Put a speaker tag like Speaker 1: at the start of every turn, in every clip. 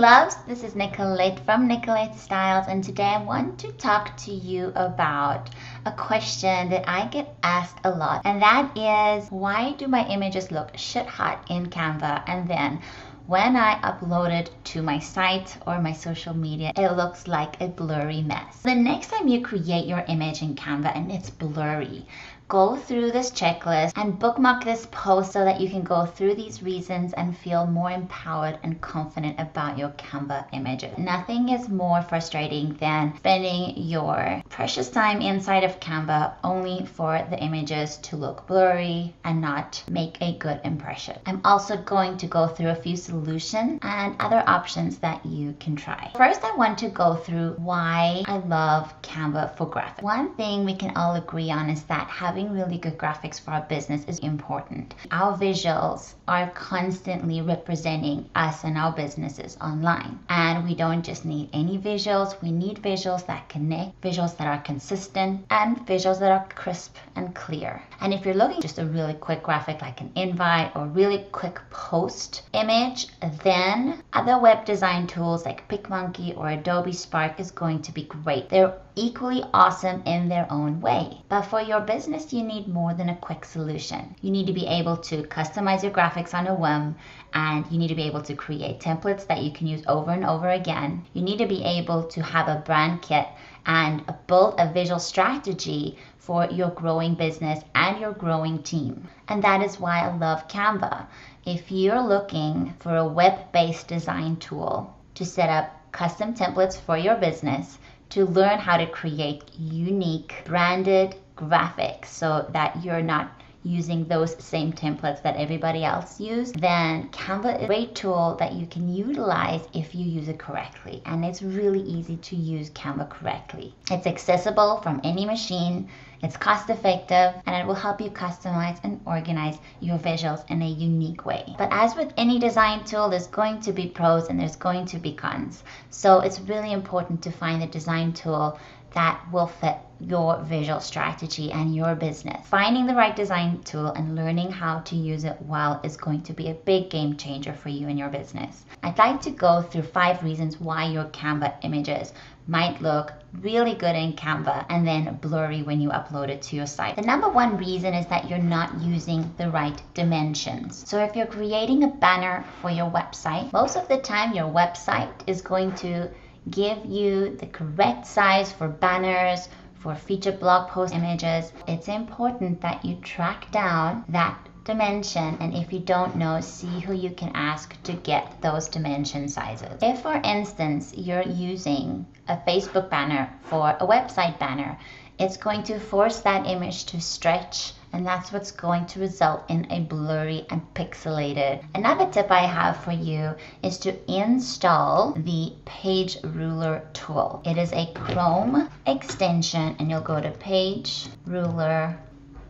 Speaker 1: loves, this is Nicolette from Nicolette Styles, and today I want to talk to you about a question that I get asked a lot, and that is, why do my images look shit hot in Canva, and then when I upload it to my site or my social media, it looks like a blurry mess? The next time you create your image in Canva and it's blurry, go through this checklist and bookmark this post so that you can go through these reasons and feel more empowered and confident about your Canva images. Nothing is more frustrating than spending your precious time inside of Canva only for the images to look blurry and not make a good impression. I'm also going to go through a few solutions and other options that you can try. First, I want to go through why I love Canva for graphics. One thing we can all agree on is that having really good graphics for our business is important. Our visuals are constantly representing us and our businesses online. And we don't just need any visuals, we need visuals that connect, visuals that are consistent, and visuals that are crisp and clear. And if you're looking just a really quick graphic like an invite or really quick post image, then other web design tools like PicMonkey or Adobe Spark is going to be great. They're equally awesome in their own way. But for your business, you need more than a quick solution. You need to be able to customize your graphics on a whim, and you need to be able to create templates that you can use over and over again. You need to be able to have a brand kit and build a visual strategy for your growing business and your growing team. And that is why I love Canva. If you're looking for a web-based design tool to set up custom templates for your business, to learn how to create unique branded graphics so that you're not using those same templates that everybody else uses, then Canva is a great tool that you can utilize if you use it correctly. And it's really easy to use Canva correctly. It's accessible from any machine, it's cost effective, and it will help you customize and organize your visuals in a unique way. But as with any design tool, there's going to be pros and there's going to be cons. So it's really important to find a design tool that will fit your visual strategy and your business. Finding the right design tool and learning how to use it well is going to be a big game changer for you and your business. I'd like to go through 5 reasons why your Canva images might look really good in Canva and then blurry when you upload it to your site. The number 1 reason is that you're not using the right dimensions. So if you're creating a banner for your website, most of the time your website is going to give you the correct size for banners, for featured blog post images. It's important that you track down that dimension, and if you don't know, see who you can ask to get those dimension sizes. If, for instance, you're using a Facebook banner for a website banner, it's going to force that image to stretch, and that's what's going to result in a blurry and pixelated. Another tip I have for you is to install the Page Ruler tool. It is a Chrome extension, and you'll go to Page Ruler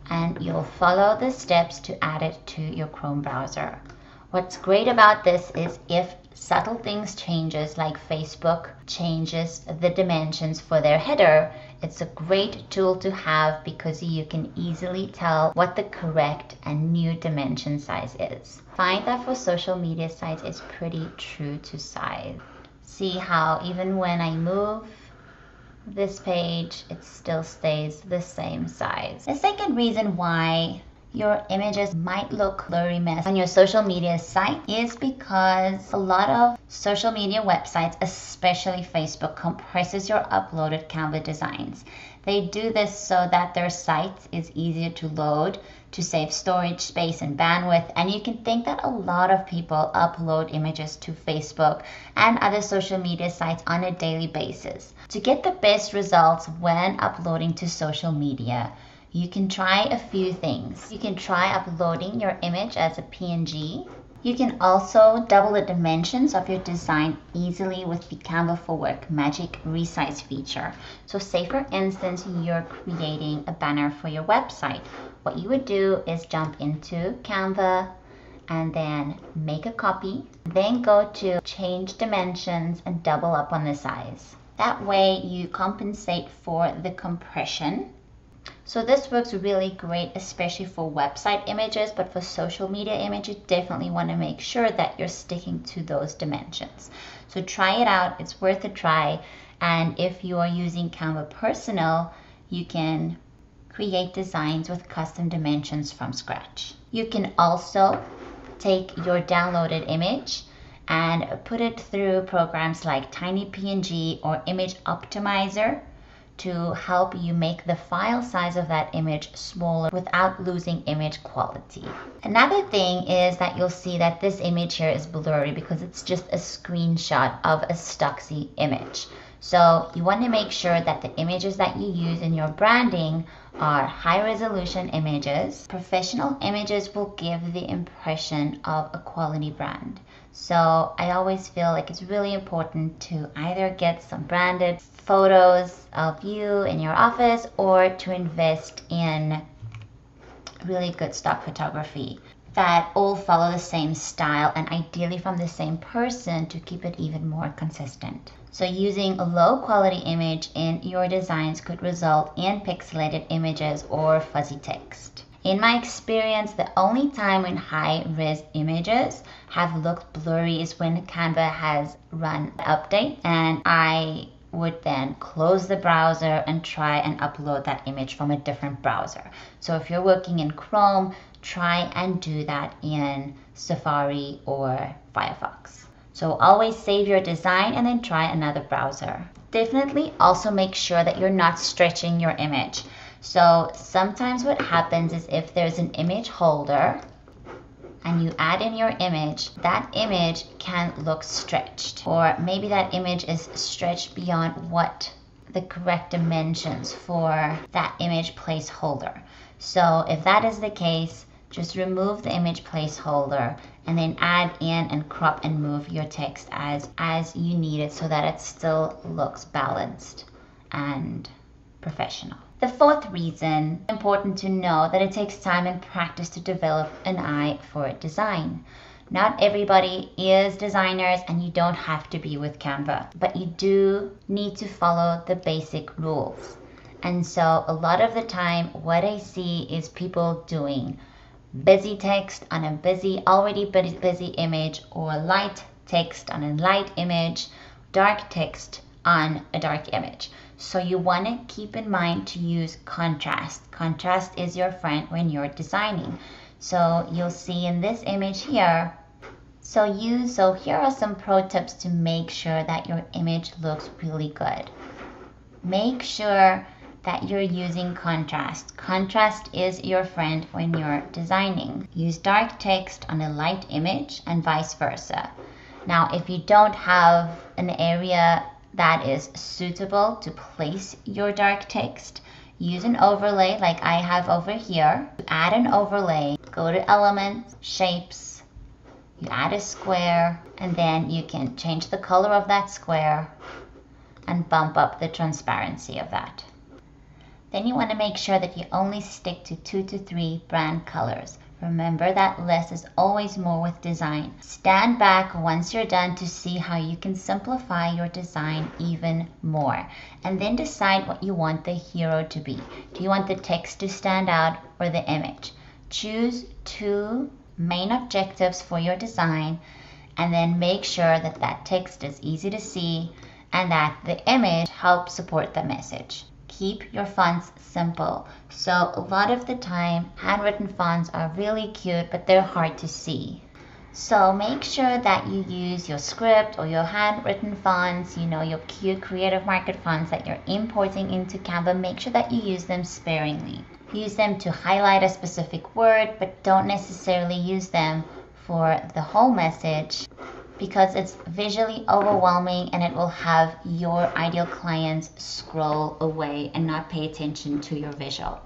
Speaker 1: and you'll follow the steps to add it to your Chrome browser. What's great about this is if subtle things changes, like Facebook changes the dimensions for their header, it's a great tool to have because you can easily tell what the correct and new dimension size is. Find that for social media sites it's pretty true to size. See how even when I move this page, it still stays the same size. The second reason why your images might look blurry mess on your social media site is because a lot of social media websites, especially Facebook, compresses your uploaded Canva designs. They do this so that their site is easier to load, to save storage space and bandwidth, and you can think that a lot of people upload images to Facebook and other social media sites on a daily basis. To get the best results when uploading to social media, you can try a few things. You can try uploading your image as a PNG. You can also double the dimensions of your design easily with the Canva for Work Magic Resize feature. So say for instance, you're creating a banner for your website. What you would do is jump into Canva and then make a copy, then go to change dimensions and double up on the size. That way you compensate for the compression So this works really great, especially for website images, but for social media images, you definitely want to make sure that you're sticking to those dimensions. So try it out, it's worth a try. And if you are using Canva Personal, you can create designs with custom dimensions from scratch. You can also take your downloaded image and put it through programs like TinyPNG or Image Optimizer to help you make the file size of that image smaller without losing image quality. Another thing is that you'll see that this image here is blurry because it's just a screenshot of a Stuxy image. So you want to make sure that the images that you use in your branding are high resolution images. Professional images will give the impression of a quality brand. So I always feel like it's really important to either get some branded photos of you in your office or to invest in really good stock photography that all follow the same style and ideally from the same person to keep it even more consistent. So using a low quality image in your designs could result in pixelated images or fuzzy text. In my experience, the only time when high-res images have looked blurry is when Canva has run an update, and I would then close the browser and try and upload that image from a different browser. So if you're working in Chrome, try and do that in Safari or Firefox. So always save your design and then try another browser. Definitely also make sure that you're not stretching your image. So sometimes what happens is if there's an image holder and you add in your image, that image can look stretched, or maybe that image is stretched beyond what the correct dimensions for that image placeholder. So if that is the case, just remove the image placeholder and then add in and crop and move your text as you need it so that it still looks balanced and professional. The fourth reason, important to know that it takes time and practice to develop an eye for design. Not everybody is designers and you don't have to be with Canva, but you do need to follow the basic rules. And so a lot of the time what I see is people doing busy text on a already busy image, or light text on a light image, dark text on a dark image. So you want to keep in mind to use contrast. Contrast is your friend when you're designing. So you'll see in this image here, so here are some pro tips to make sure that your image looks really good. Make sure that you're using contrast. Contrast is your friend when you're designing. Use dark text on a light image and vice versa. Now, if you don't have an area that is suitable to place your dark text, use an overlay like I have over here. Add an overlay, go to Elements, Shapes, you add a square, and then you can change the color of that square and bump up the transparency of that. Then you want to make sure that you only stick to 2 to 3 brand colors. Remember that less is always more with design. Stand back once you're done to see how you can simplify your design even more. And then decide what you want the hero to be. Do you want the text to stand out or the image? Choose 2 main objectives for your design and then make sure that that text is easy to see and that the image helps support the message. Keep your fonts simple. So a lot of the time, handwritten fonts are really cute, but they're hard to see. So make sure that you use your script or your handwritten fonts, your cute creative market fonts that you're importing into Canva. Make sure that you use them sparingly. Use them to highlight a specific word, but don't necessarily use them for the whole message, because it's visually overwhelming and it will have your ideal clients scroll away and not pay attention to your visual.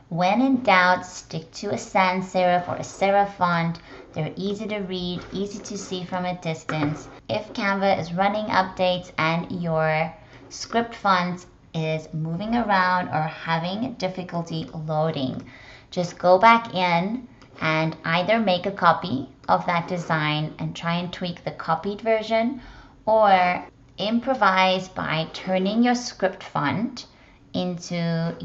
Speaker 1: When in doubt, stick to a sans serif or a serif font. They're easy to read, easy to see from a distance. If Canva is running updates and your script font is moving around or having difficulty loading, just go back in and either make a copy of that design and try and tweak the copied version, or improvise by turning your script font into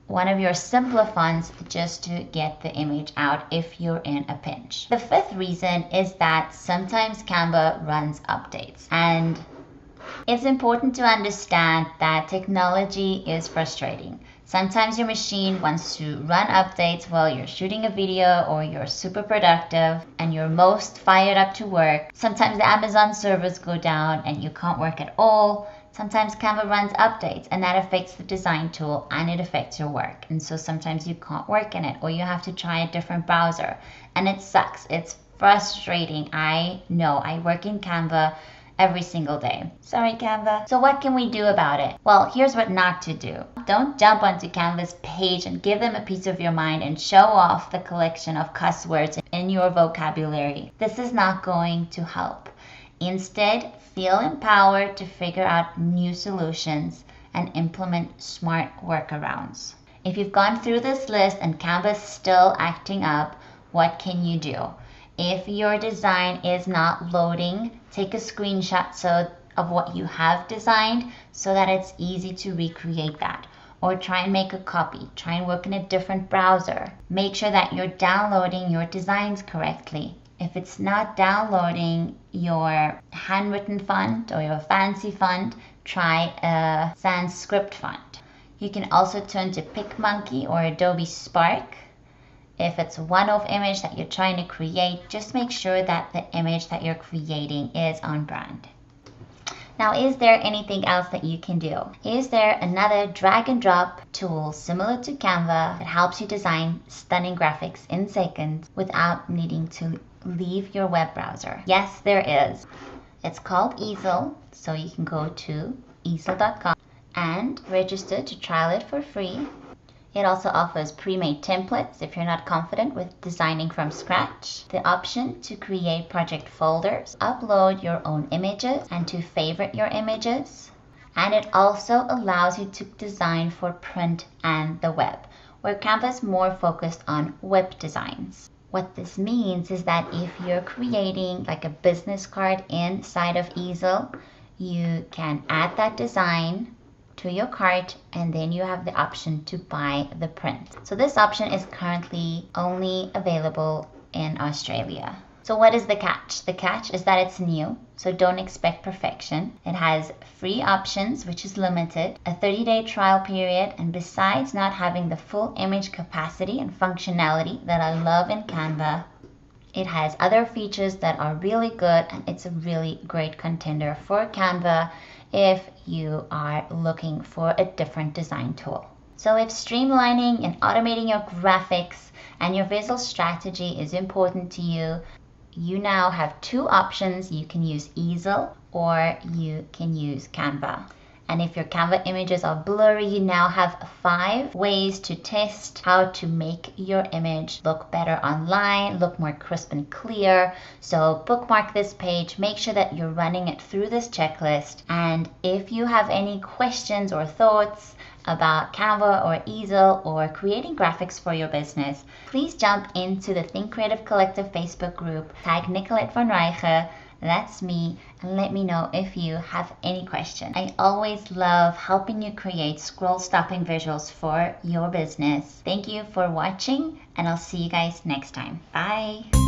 Speaker 1: one of your simpler fonts just to get the image out if you're in a pinch. The fifth reason is that sometimes Canva runs updates, and it's important to understand that technology is frustrating. Sometimes your machine wants to run updates while you're shooting a video or you're super productive and you're most fired up to work. Sometimes the Amazon servers go down and you can't work at all. Sometimes Canva runs updates and that affects the design tool and it affects your work. And so sometimes you can't work in it or you have to try a different browser. And it sucks. It's frustrating. I know. I work in Canva every single day. Sorry, Canva. So what can we do about it? Well, here's what not to do. Don't jump onto Canva's page and give them a piece of your mind and show off the collection of cuss words in your vocabulary. This is not going to help. Instead, feel empowered to figure out new solutions and implement smart workarounds. If you've gone through this list and Canva's still acting up, what can you do? If your design is not loading, take a screenshot of what you have designed so that it's easy to recreate that. Or try and make a copy. Try and work in a different browser. Make sure that you're downloading your designs correctly. If it's not downloading your handwritten font or your fancy font, try a sans script font. You can also turn to PicMonkey or Adobe Spark. If it's a one-off image that you're trying to create, just make sure that the image that you're creating is on brand. Now, is there anything else that you can do? Is there another drag and drop tool similar to Canva that helps you design stunning graphics in seconds without needing to leave your web browser? Yes, there is. It's called Ezel, so you can go to ezel.com and register to trial it for free. It also offers pre-made templates if you're not confident with designing from scratch, the option to create project folders, upload your own images, and to favorite your images. And it also allows you to design for print and the web, where Canva is more focused on web designs. What this means is that if you're creating like a business card inside of Ezel, you can add that design to your cart and then you have the option to buy the print. So this option is currently only available in Australia. So what is the catch? The catch is that it's new, so don't expect perfection. It has free options, which is limited, a 30-day trial period, and besides not having the full image capacity and functionality that I love in Canva, it has other features that are really good, and it's a really great contender for Canva if you are looking for a different design tool. So if streamlining and automating your graphics and your visual strategy is important to you, you now have two options. You can use Ezel or you can use Canva. And if your Canva images are blurry, you now have 5 ways to test how to make your image look better online, look more crisp and clear. So bookmark this page, make sure that you're running it through this checklist. And if you have any questions or thoughts about Canva or Ezel or creating graphics for your business, please jump into the Think Creative Collective Facebook group, tag Nicolette van Rijgen, that's me, and let me know if you have any questions. I always love helping you create scroll-stopping visuals for your business. Thank you for watching, and I'll see you guys next time. Bye!